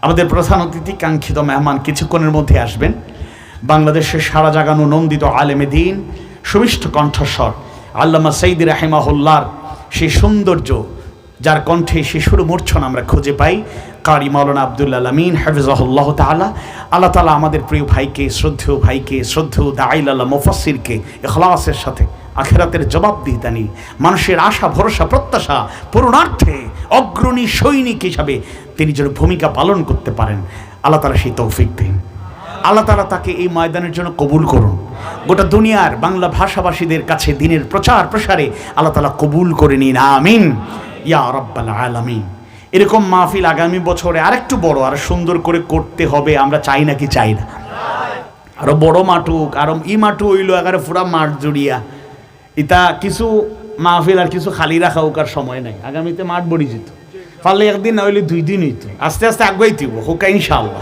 আমাদের প্রধান অতিথি কাঙ্ক্ষিত মেহমান কিছুক্ষণের মধ্যে আসবেন। বাংলাদেশের সারা জাগানো নন্দিত আলেমে দ্বীন, সুমিষ্ট কণ্ঠস্বর আল্লামা সাইদি রাহিমাহুল্লাহর সেই সৌন্দর্য, যার কণ্ঠে শিশুর মূর্ছনা আমরা খুঁজে পাই, কারি মাওলানা আব্দুল আমিন হাফিজাহুল্লাহ তাআলা। আল্লাহ তাআলা আমাদের প্রিয় ভাইকে, শ্রদ্ধেয় ভাইকে, শ্রদ্ধেয় দাঈল আল্লাহ মুফাসসিরকে ইখলাসের সাথে আখিরাতের জবাবদিহিতা নিয়ে মানুষের আশা ভরসা প্রত্যাশা পূরণার্থে অগ্রণী সৈনিক হিসাবে তিনি যেন ভূমিকা পালন করতে পারেন, আল্লাহ তাআলা সেই তৌফিক দিন। আল্লাহ তাআলা তাকে এই ময়দানের জন্য কবুল করুন। গোটা দুনিয়ার বাংলা ভাষাভাষীদের কাছে দিনের প্রচার প্রসারে আল্লাহ তাআলা কবুল করে নিন, আমিন ইয়া রাব্বাল আলামিন। এরকম মাহফিল আগামী বছরে আরেকটু বড় আর সুন্দর করে করতে হবে, আমরা চাই নাকি চাই না? আরো বড় মাঠুক, আরো মাঠু হইল এগারে পুরা মাঠ জুড়িয়া ইতা কিছু মাহফিল আর কিছু খালি রাখা হোক আর সময় নাই। আগামীতে মাঠ বড়ি যেত, পারলে একদিন না হইলে 2 দিন হইতো, আস্তে আস্তে আগুয়াইতে হোক ইনশাআল্লাহ।